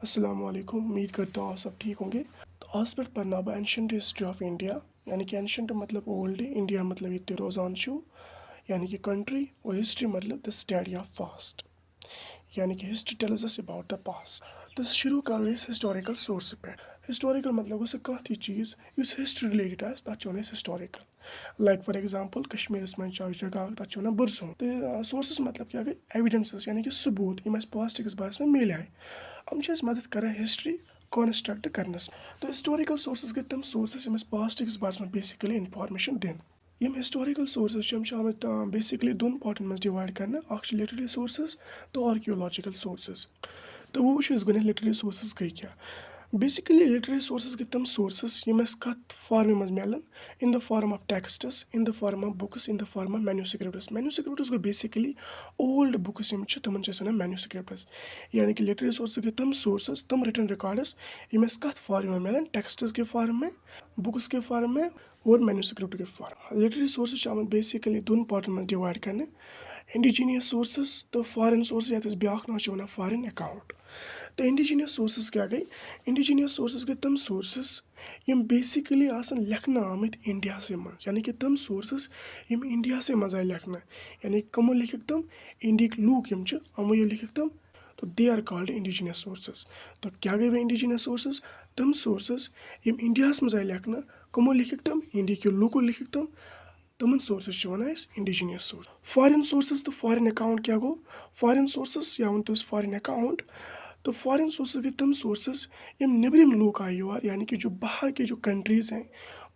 अस्सलाम वालेकुम। उम्मीद करता हूँ आप सब ठीक होंगे। तो आज पे पढ़ना अब एंशंट हिस्ट्री ऑफ इंडिया, यानी कि एंशंट मतलब ओल्ड, इंडिया मतलब ये रोजान शू, यानी कि कंट्री, और हिस्ट्री मतलब द स्टडी ऑफ पास्ट, यानी कि history tells us about the past. तो शुरू करो इस हिस्टोरिकल सोर्स पे। हिस्टोरिकल मतलब उस कह चीज़ इस हिस्ट्री रिलेटेड तथ one historical. Like for example Kashmir में जगह तथ वन बुरसों। तो सोर्सेस मतलब क्या गई एविडेंसेस, यानी कि सबूत यम पास्ट किस बारे में मिले हम मदद कर हिस्ट्री कॉन्स्ट्रक्ट करनस। तो हिस्टोरिकल सोर्सेस गई तम सोर्सेस यम पास्ट किस बारे में बेसिकली इंफॉर्मेशन दिन। यम हिस्टोरिकल सोर्सेस आमत बेसिकली दोन पार्टन में डिवाइड करना, लिटरेरी सोर्सेस तो आर्कियोलॉजिकल सोर्सेस। तो वो गो लिटरेरी सोर्सेस गई क्या। बेसिकली लिटरेरी सोर्सेस गई तम सोर्सेस यम कत फॉर्म में मिलन, in the form of texts, in the form of books, in the form of manuscripts. Manuscripts go basically old books यम तमन वन मैन्यूस्क्रिप्ट्स, यानी कि लिटरेरी सोर्सेस गई तम सोर्सेस, तम रिटन रिकॉर्ड्स यम कत फॉर्म में मिलन, टेक्स्ट्स के फॉर्म में, बुक्स के फॉर्म में और मैन्यूस्क्रिप्ट के फॉर्म। लिटरेरी सोर्सेस आम बेसिकली दोन पार्टन में डिवाइड करने, इंडिजीनियस सोर्सेस तो फॉरेन सोर्स, ये ब्याक नाम वन फॉरेन अकाउंट। तो इंडिजीनियस सोर्सेस क्या गई, इंडिजीनियस सोर्सेस गई तम सोर्सेस यम बेसिकली लिखना आमत इंडिया से मज, यानी कि तम सोर्सेस यम इंडिया से मज आए लिखना, यानी कमो लिख तम इंडिक लूक यम अमो लिख तम। तो they are called indigenous sources. तो क्या गए वे इंडिजीनियस सोर्सेस, तम सोर्सेस यम इंडिया मज आए लिखना, कमो लिख तम इंडिया के लूको लिख तम, तमन sources one indigenous source. Foreign sources तो फॉरेन अकाउंट क्या गो, फॉरेन सोर्सेस या वन तो फॉरेन अकाउंट। तो फॉरेन सोर्सेस के तम सोर्सेस यम निबरिम लोग आए और, यानी कि जो बाहर के जो कंट्रीज़ हैं,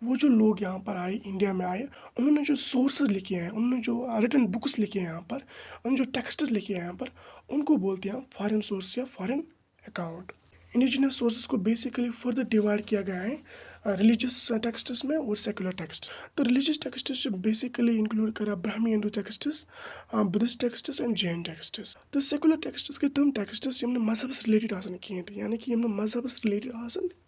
वो जो लोग यहाँ पर आए, इंडिया में आए, उन्होंने जो सोर्सेज लिखे हैं, उन्होंने जो रिटन बुक्स लिखे हैं यहाँ पर, उन्होंने जो टेक्स्ट्स लिखे हैं यहाँ पर, उनको बोलते हैं फॉरेन सोर्स या फॉरेन अकाउंट। इंडिजिनस सोर्सेज को बेसिकली फर्दर डिवाइड किया गया है रिलीजियस टेक्स्ट्स में और सेकुलर टेक्स्ट। तो रिलीजियस टेक्स्ट्स बेसिकली इंक्लूड करा Brahmi Hindu texts, Buddhist texts and Jain texts. तो सेकुलर टेक्स्ट्स के तम टेक्स्ट्स यम मजहबस रिलेटेड कहें, यानी कि यम मजहबस रिलेटेड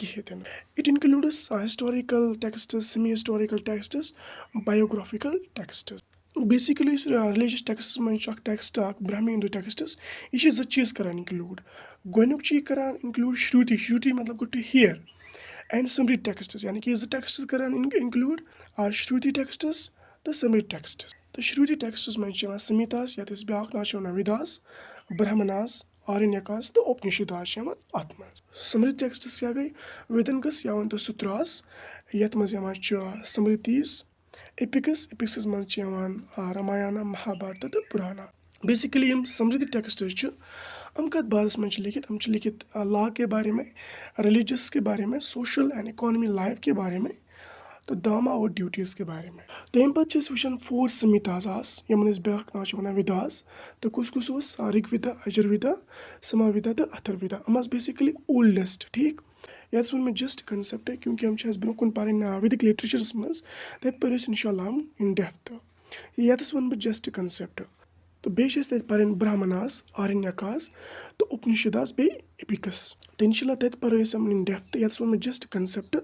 कहें। It includes historical texts, semi historical texts, biographical texts. Basically religious text में टेक्स्ट ब्राह्मी हिंदू टेक्स्ट्स ये जो चीज़ करान इंक्लूड। गोनुक करान इंक्लूड श्रुति, श्रुति मतलब गो टू हियर, एंड समृद्ध टेक्स्ट्स, यानी कि टेक्स्ट्स करान इंक्लूड श्रुति टेक्स्ट्स तो समृद्ध टेक्स्ट्स। तो श्रुति टेक्स्ट्स में संहितास, या ब्याक नाम वेदास, ब्राह्मणास, आरण्यकास तो उपनिषदास अत में। समृद्ध टेक्स्ट्स क्या गई, वेदनकस या तो सूत्रास, यथ मज स्मृतिस, एपिक्स, एपिक्स मज रामायण, महाभारत तो पुराना। बेसिकली यम समृद्ध टेक्स्ट्स हम कत बारस में लिखित, हम लिखित लॉ के बारे में, रिलीजियस के बारे में, सोशल एंड इकोनॉमी लाइफ के बारे में, तो दामा और ड्यूटीज़ के बारे में। तो अम पे वुचान 4 संहितास यमन ब्याक नाम वन विदास। तो कुस ऋग्वेदा, अजुर्वेदा, समावेदा तो अथर्वेदा। हम बेसिकली ओल्डेस्ट, ठीक। ये वो मैं जस्ट कंसेप्ट, क्योंकि हम ब्रोकन पान वैदिक लिटरेचरस मज तत पर इंशाल्लाह हम इन डेप्थ। ये वन बह जस्ट कंसेप्ट। तो बेस पान ब्राह्मणास, आरण्यकास तो उपनिषदास बे एपिकस। तो इंशाल्लाह तत पर हम इन डेप्थ। ये वो मैं जस्ट कंसेप्ट